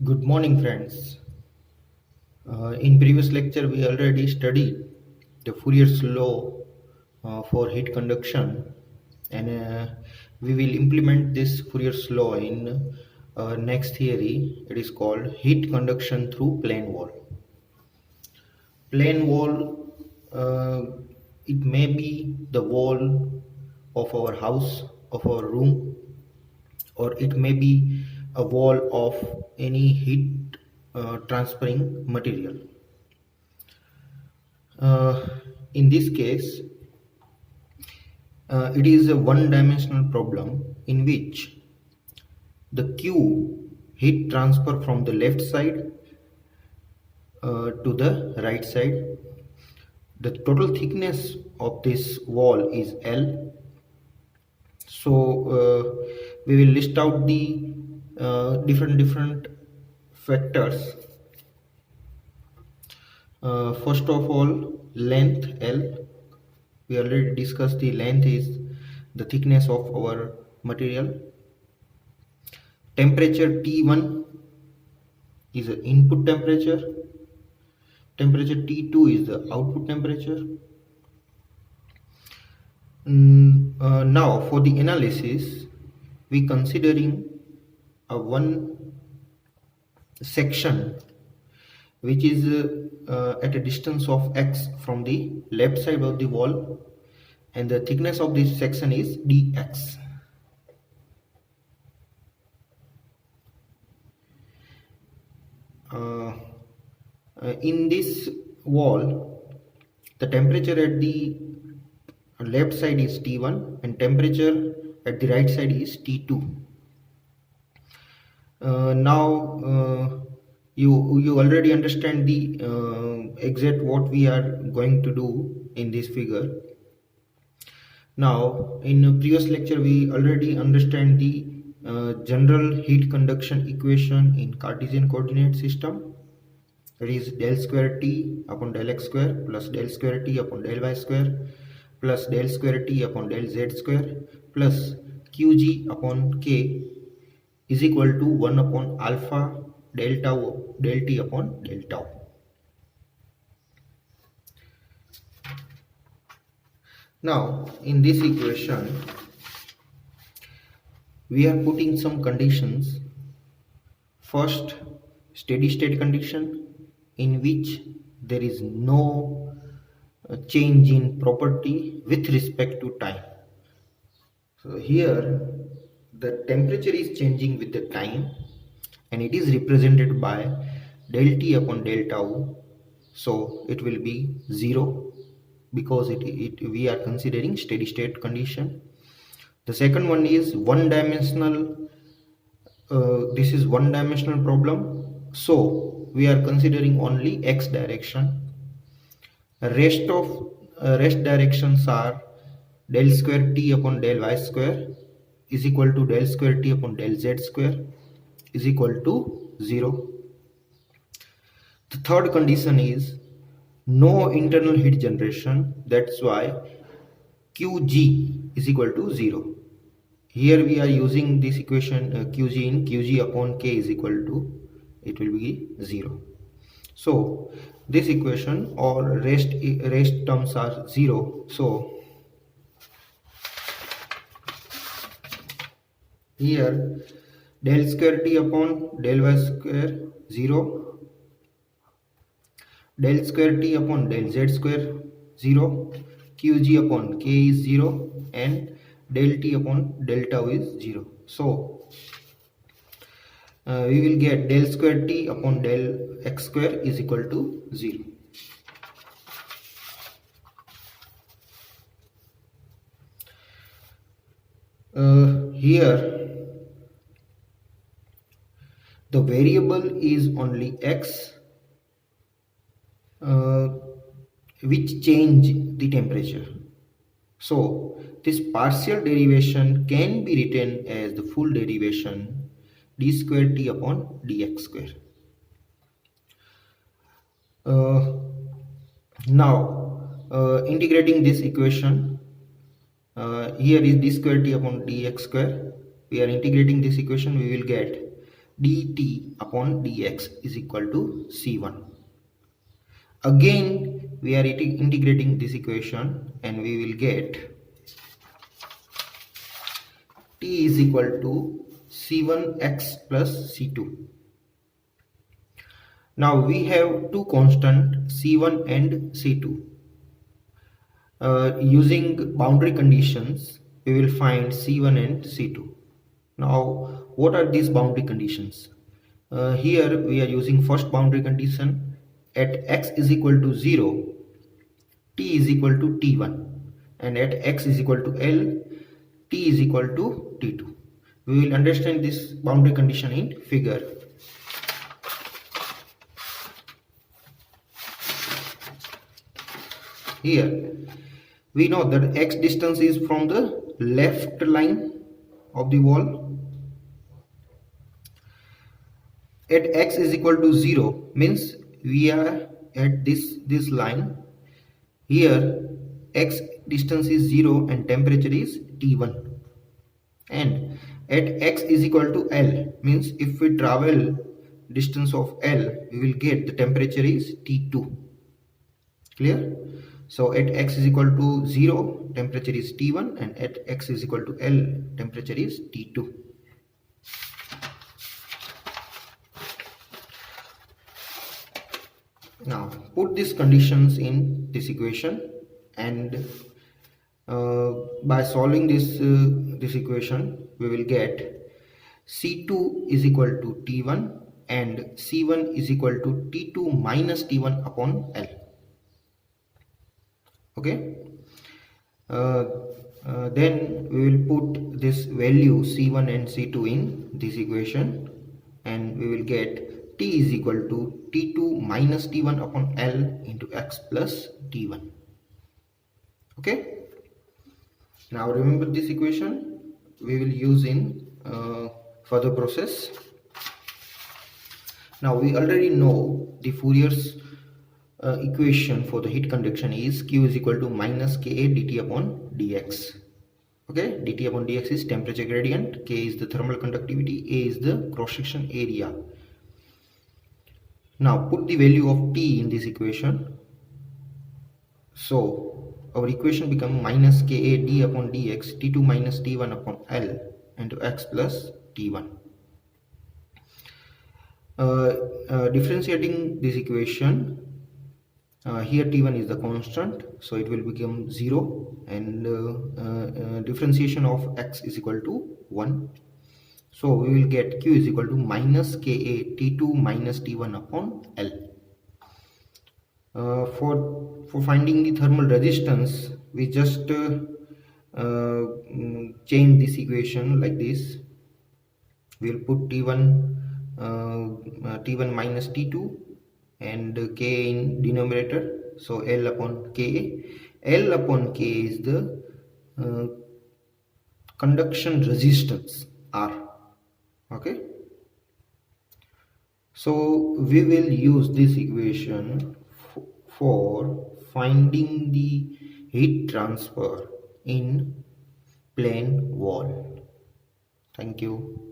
Good morning, friends. In previous lecture, we already studied the Fourier's law for heat conduction, and we will implement this Fourier's law in next theory. It is called heat conduction through plane wall. Plane wall, it may be the wall of our house, of our room, or it may be a wall of any heat transferring material. Uh, in this case, it is a one-dimensional problem in which the Q heat transfer from the left side to the right side. The total thickness of this wall is L. So we will list out the different factors. First of all, length L. We already discussed the length is the thickness of our material. Temperature T1 is the input temperature. Temperature T2 is the output temperature. Now for the analysis, we considering a one section which is at a distance of x from the left side of the wall, and the thickness of this section is dx. In this wall, the temperature at the left side is T1 and temperature at the right side is T2. Now you already understand the exact what we are going to do in this figure. Now in a previous lecture we already understand the general heat conduction equation in Cartesian coordinate system. That is del square T upon del x square plus del square T upon del y square plus del square T upon del z square plus Qg upon K is equal to 1 upon alpha del tau del T upon del tau. Now in this equation we are putting some conditions. First, steady state condition in which there is no change in property with respect to time. So here the temperature is changing with the time and it is represented by del T upon del tau, so it will be 0 because we are considering steady state condition. The second one is one dimensional. This is one dimensional problem, so we are considering only x direction. Rest directions are del square T upon del y square is equal to del square T upon del z square is equal to 0. The third condition is no internal heat generation, that's why Qg is equal to 0. Here we are using this equation Qg in Qg upon K is equal to, it will be 0. So this equation or rest terms are 0. So here del square T upon del y square 0, del square T upon del z square 0, Qg upon K is 0 and del T upon del tau is 0. So we will get del square T upon del x square is equal to 0. Here the variable is only x, which change the temperature. So this partial derivation can be written as the full derivation d square T upon dx square. Now integrating this equation, here is d square T upon dx square. We are integrating this equation, we will get dt upon dx is equal to C1. Again we are integrating this equation and we will get t is equal to C1x plus C2. Now we have two constants C1 and C2. Using boundary conditions we will find C1 and C2. Now what are these boundary conditions? Here we are using first boundary condition. At x is equal to 0, t is equal to t1, and at x is equal to L, t is equal to t2. We will understand this boundary condition in figure. Here we know that x distance is from the left line of the wall. At x is equal to 0 means we are at this line. Here x distance is 0 and temperature is T1, and at x is equal to L means if we travel distance of L we will get the temperature is T2. Clear? So at x is equal to 0 temperature is T1, and at x is equal to L temperature is T2. Now put these conditions in this equation, and by solving this equation we will get C2 is equal to T1 and C1 is equal to T2 minus T1 upon L. Okay, then we will put this value C1 and C2 in this equation, and we will get T is equal to T2 minus T1 upon L into x plus T1. Okay, now remember this equation we will use in further process. Now we already know the Fourier's equation for the heat conduction is Q is equal to minus Ka dt upon dx. Okay, dt upon dx is temperature gradient, K is the thermal conductivity, A is the cross section area. Now put the value of T in this equation. So our equation becomes minus Ka d upon dx T2 minus T1 upon L into x plus T1. Differentiating this equation, here T1 is the constant, so it will become 0, and differentiation of x is equal to 1. So we will get Q is equal to minus Ka T2 minus T1 upon L. For finding the thermal resistance we just change this equation like this. We will put T1 minus T2 and K in denominator, so L upon Ka. L upon K is the conduction resistance R. Okay, so we will use this equation for finding the heat transfer in plane wall. Thank you.